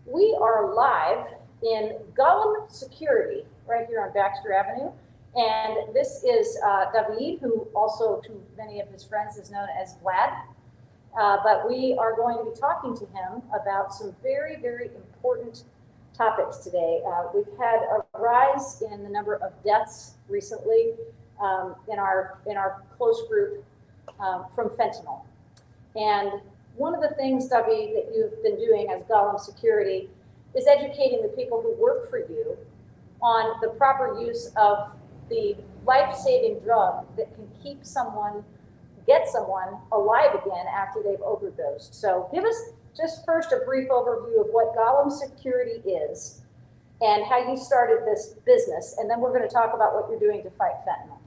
We are live in Golem Security right here on Baxter Avenue. And this is David, who also to many of his friends is known as Vlad. But we are going to be talking to him about some very, very important topics today. We've had a rise in the number of deaths recently in our close group from fentanyl. And one of the things, David, that you've been doing as Golem Security is educating the people who work for you on the proper use of the life-saving drug that can get someone alive again after they've overdosed. So give us just first a brief overview of what Golem Security is and how you started this business, and then we're going to talk about what you're doing to fight fentanyl.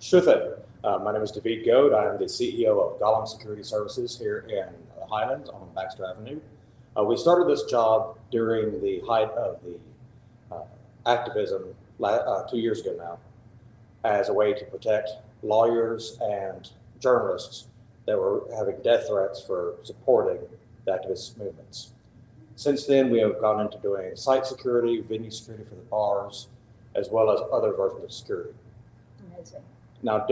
Sure thing. My name is David Goad. I am the CEO of Golem Security Services here in the Highlands on Baxter Avenue. We started this job during the height of the activism 2 years ago now as a way to protect lawyers and journalists that were having death threats for supporting the activist movements. Since then, we have gone into doing site security, venue security for the bars, as well as other versions of security. Amazing. Now,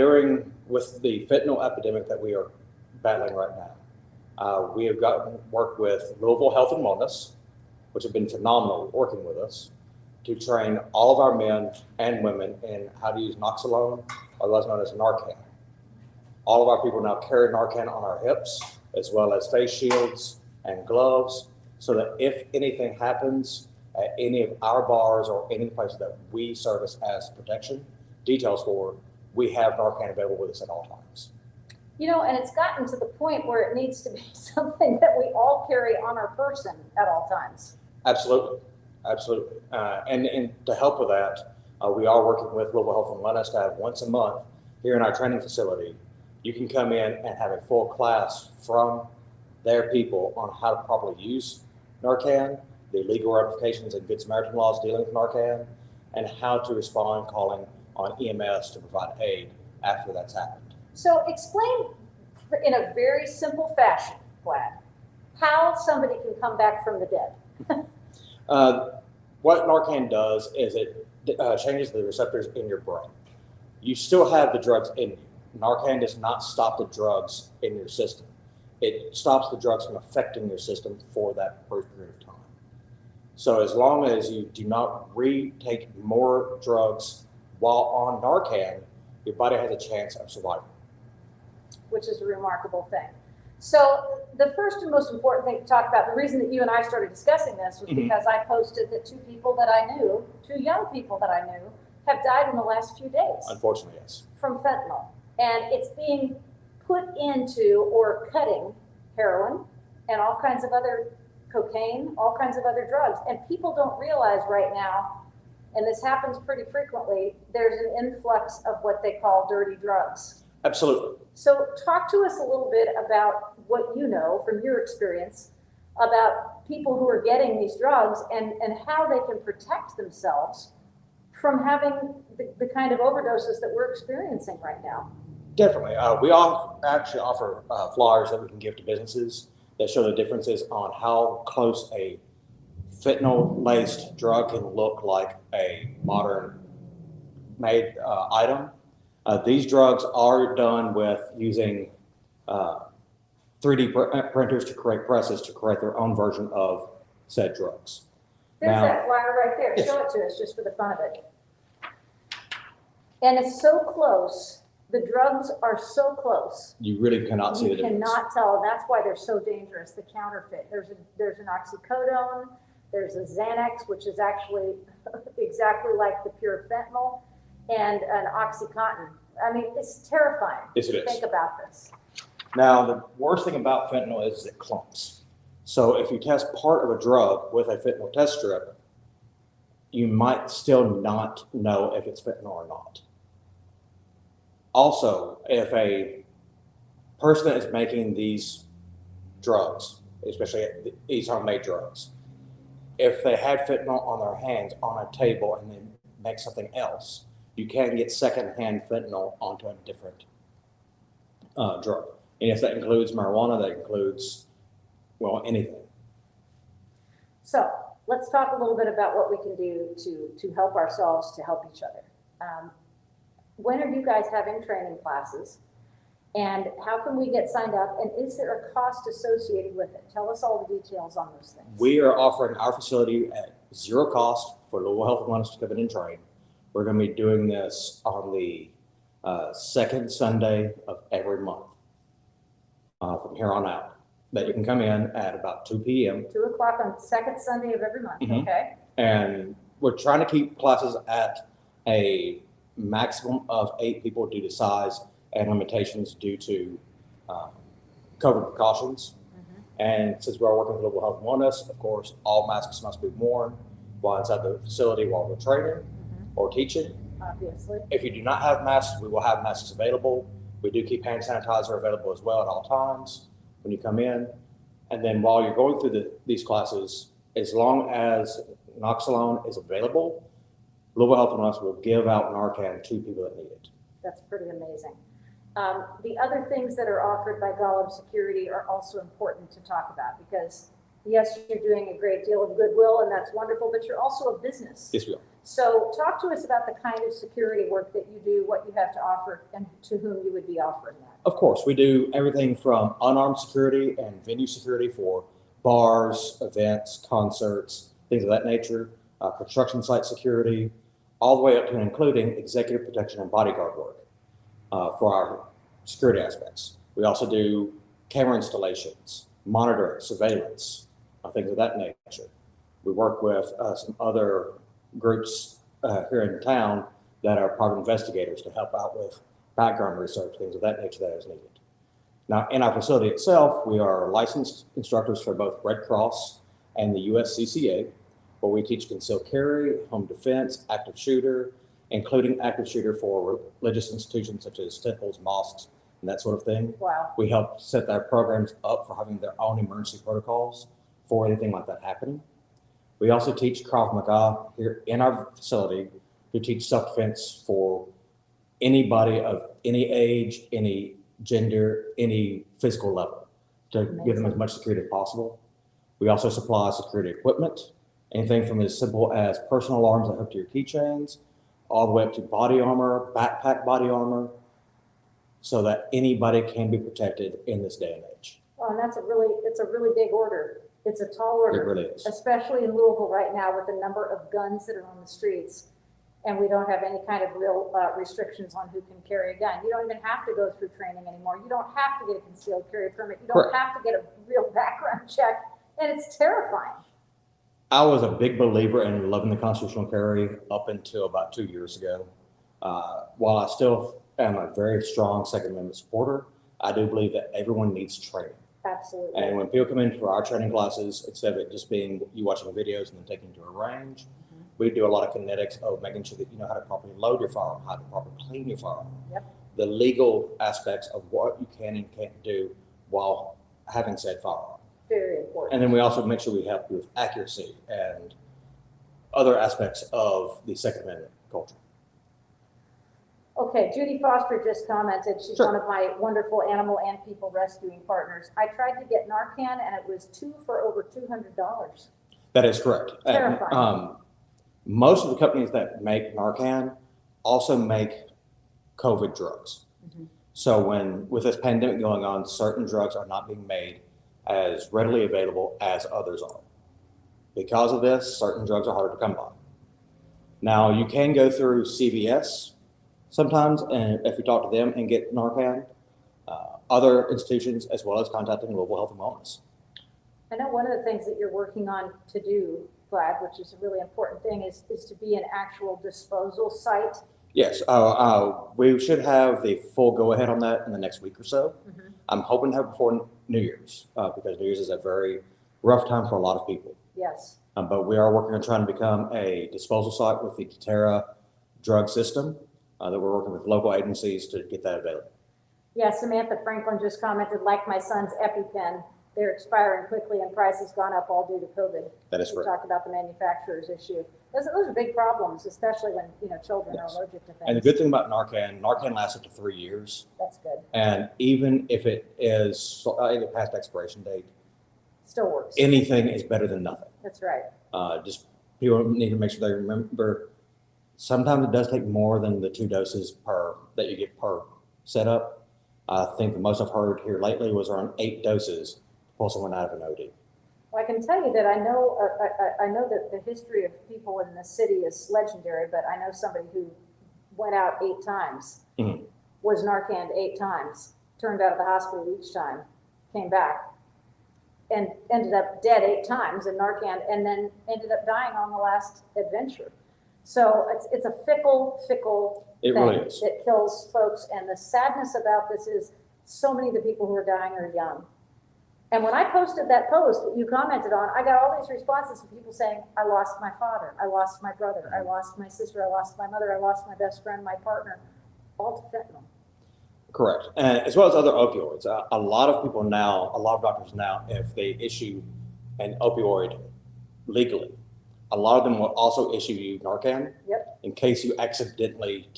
with the fentanyl epidemic that we are battling right now, we have worked with Louisville Health and Wellness, which have been phenomenal working with us, to train all of our men and women in how to use Noxolone, otherwise known as Narcan. All of our people now carry Narcan on our hips, as well as face shields and gloves, so that if anything happens at any of our bars or any place that we service as protection details for, we have Narcan available with us at all times. You know, and it's gotten to the point where it needs to be something that we all carry on our person at all times. Absolutely, absolutely. And to help with that, we are working with Louisville Health and Wellness to have once a month here in our training facility. You can come in and have a full class from their people on how to properly use Narcan, the legal ramifications and Good Samaritan laws dealing with Narcan, and how to respond calling on EMS to provide aid after that's happened. So explain in a very simple fashion, Vlad, how somebody can come back from the dead. What Narcan does is it changes the receptors in your brain. You still have the drugs in you. Narcan does not stop the drugs in your system. It stops the drugs from affecting your system for that brief period of time. So as long as you do not retake more drugs while on Narcan, your body has a chance of survival. Which is a remarkable thing. So the first and most important thing to talk about, the reason that you and I started discussing this was because I posted that two young people that I knew, have died in the last few days. Unfortunately, yes. From fentanyl. And it's being put into or cutting heroin and all kinds of other cocaine, all kinds of other drugs. And people don't realize right now, and this happens pretty frequently, there's an influx of what they call dirty drugs. Absolutely. So talk to us a little bit about what you know from your experience about people who are getting these drugs and how they can protect themselves from having the kind of overdoses that we're experiencing right now. Definitely. We all actually offer flyers that we can give to businesses that show the differences on how close a fentanyl-laced drug can look like a modern-made item. These drugs are done with using 3D printers to create presses to create their own version of said drugs. There's that flyer right there. Yes. Show it to us just for the fun of it. And it's so close. The drugs are so close. You really cannot see the difference. You cannot tell. That's why they're so dangerous, the counterfeit. There's an oxycodone. There's a Xanax, which is actually exactly like the pure fentanyl, and an Oxycontin. I mean, it's terrifying to think about this. Now, the worst thing about fentanyl is it clumps. So if you test part of a drug with a fentanyl test strip, you might still not know if it's fentanyl or not. Also, if a person that is making these drugs, especially these homemade drugs, if they had fentanyl on their hands on a table and then make something else, you can get secondhand fentanyl onto a different drug. And if that includes marijuana, that includes, well, anything. So let's talk a little bit about what we can do to help ourselves, to help each other. When are you guys having training classes? And how can we get signed up? And is there a cost associated with it? Tell us all the details on those things. We are offering our facility at zero cost for Louisville Health and Wellness to come in and train. We're going to be doing this on the second Sunday of every month from here on out. That you can come in at about 2 p.m. 2 o'clock on the second Sunday of every month, okay? And we're trying to keep classes at a maximum of 8 people due to size and limitations due to COVID precautions. And since we're working with Global Health and Wellness, of course, all masks must be worn while inside the facility while we're training or teaching. Obviously. If you do not have masks, we will have masks available. We do keep hand sanitizer available as well at all times when you come in. And then while you're going through these classes, as long as Noxalone is available, Louisville Health and Wellness will give out Narcan to people that need it. That's pretty amazing. The other things that are offered by Golem Security are also important to talk about because, yes, you're doing a great deal of goodwill and that's wonderful, but you're also a business. Yes, we are. So talk to us about the kind of security work that you do, what you have to offer, and to whom you would be offering that. Of course, we do everything from unarmed security and venue security for bars, events, concerts, things of that nature, construction site security, all the way up to and including executive protection and bodyguard work for our security aspects. We also do camera installations, monitoring, surveillance, things of that nature. We work with some other groups here in town that are private investigators to help out with background research, things of that nature that is needed. Now, in our facility itself, we are licensed instructors for both Red Cross and the USCCA, where we teach concealed carry, home defense, active shooter, including active shooter for religious institutions such as temples, mosques, and that sort of thing. Wow. We help set their programs up for having their own emergency protocols for anything like that happening. We also teach Krav Maga here in our facility to teach self-defense for anybody of any age, any gender, any physical level, to give them as much security as possible. We also supply security equipment, anything from as simple as personal alarms that hook to your keychains, all the way up to body armor, backpack body armor, so that anybody can be protected in this day and age. Well, and it's a really big order. It's a tall order. It really is. Especially in Louisville right now with the number of guns that are on the streets. And we don't have any kind of real restrictions on who can carry a gun. You don't even have to go through training anymore. You don't have to get a concealed carry permit. You don't have to get a real background check. And it's terrifying. I was a big believer in loving the constitutional carry up until about 2 years ago. While I still am a very strong Second Amendment supporter, I do believe that everyone needs training. Absolutely. And when people come in for our training classes, instead of it just being you watching videos and then taking you to a range, we do a lot of kinetics of making sure that you know how to properly load your firearm, how to properly clean your firearm. Yep. The legal aspects of what you can and can't do while having said firearm. Very important. And then we also make sure we help you with accuracy and other aspects of the Second Amendment culture. Okay, Judy Foster just commented. She's one of my wonderful animal and people rescuing partners. I tried to get Narcan and it was 2 for over $200. That is correct. Terrifying. Most of the companies that make Narcan also make COVID drugs. So with this pandemic going on, certain drugs are not being made as readily available as others are. Because of this, certain drugs are harder to come by. Now, you can go through CVS sometimes, and if you talk to them and get Narcan, other institutions, as well as contacting Louisville Health and Wellness. I know one of the things that you're working on to do, Vlad, which is a really important thing, is to be an actual disposal site. Yes, we should have the full go-ahead on that in the next week or so. I'm hoping to have it before New Year's, because New Year's is a very rough time for a lot of people. Yes. But we are working on trying to become a disposal site with the Terra drug system that we're working with local agencies to get that available. Yeah, Samantha Franklin just commented, like my son's EpiPen, they're expiring quickly and price has gone up all due to COVID. That is we correct. talked about the manufacturer's issue. Those are big problems, especially when children are allergic to things. And the good thing about Narcan lasts up to 3 years. That's good. And even if it is either past expiration date, Still works. Anything is better than nothing. That's right. Just people need to make sure they remember, sometimes it does take more than the 2 doses that you get per setup. I think the most I've heard here lately was around 8 doses to pull someone out of an OD. Well, I can tell you that I know that the history of people in the city is legendary, but I know somebody who went out 8 times, was Narcaned 8 times, turned out of the hospital each time, came back, and ended up dead 8 times in Narcan, and then ended up dying on the last adventure. So it's a fickle It thing really is. that kills folks. And the sadness about this is so many of the people who are dying are young. And when I posted that post that you commented on, I got all these responses from people saying, I lost my father, I lost my brother, I lost my sister, I lost my mother, I lost my best friend, my partner, all to fentanyl. Correct. And as well as other opioids. A lot of people now, a lot of doctors now, if they issue an opioid legally, a lot of them will also issue you Narcan in case you accidentally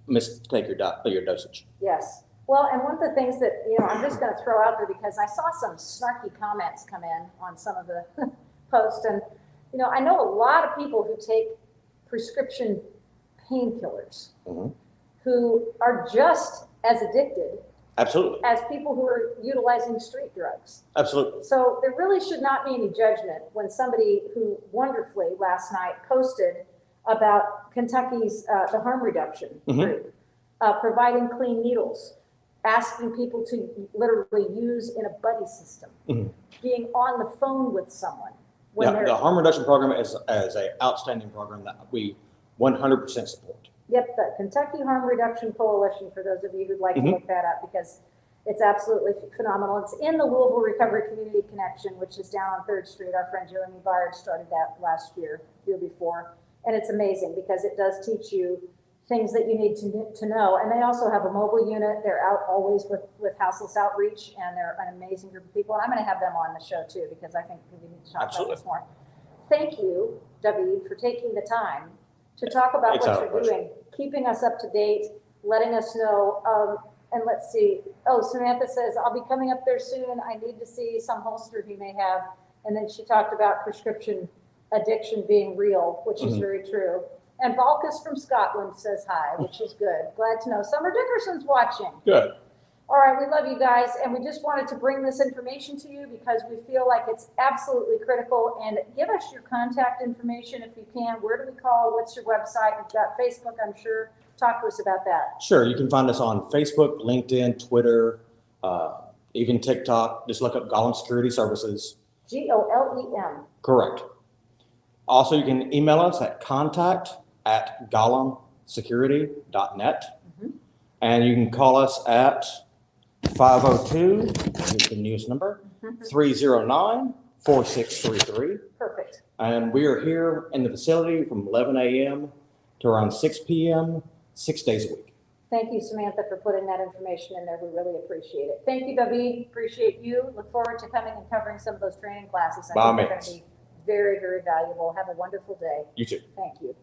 mistake your dosage. Yes. Well, and one of the things that, I'm just going to throw out there, because I saw some snarky comments come in on some of the posts. And, I know a lot of people who take prescription painkillers who are just as addicted Absolutely. as people who are utilizing street drugs. Absolutely. So there really should not be any judgment when somebody who wonderfully last night posted about Kentucky's, the harm reduction group, providing clean needles, asking people to literally use in a buddy system, being on the phone with someone. The harm reduction program is an outstanding program that we 100% support. Yep, the Kentucky Harm Reduction Coalition, for those of you who'd like to look that up, because it's absolutely phenomenal. It's in the Louisville Recovery Community Connection, which is down on 3rd Street. Our friend Jeremy Byard started that last year before. And it's amazing because it does teach you things that you need to know. And they also have a mobile unit. They're out always with houseless outreach, and they're an amazing group of people. And I'm going to have them on the show too, because I think we need to talk about this more. Thank you, David, for taking the time to talk about what you're doing, keeping us up to date, letting us know. And let's see. Oh, Samantha says, I'll be coming up there soon. I need to see some holster he may have. And then she talked about prescription addiction being real, which is very true. And Balkus from Scotland says hi, which is good. Glad to know. Summer Dickerson's watching. Good. All right, we love you guys, and we just wanted to bring this information to you because we feel like it's absolutely critical. And give us your contact information if you can. Where do we call? What's your website? You've got Facebook, I'm sure. Talk to us about that. Sure, you can find us on Facebook, LinkedIn, Twitter, even TikTok. Just look up Golem Security Services. GOLEM. Correct. Also, you can email us at contact@golemsecurity.net. And you can call us at 502, here's the newest number, 309-4633. Perfect. And we are here in the facility from 11 a.m. to around 6 p.m., 6 days a week. Thank you, Samantha, for putting that information in there. We really appreciate it. Thank you, David. Appreciate you. Look forward to coming and covering some of those training classes. I think they're going to be very, very valuable. Have a wonderful day. You too. Thank you.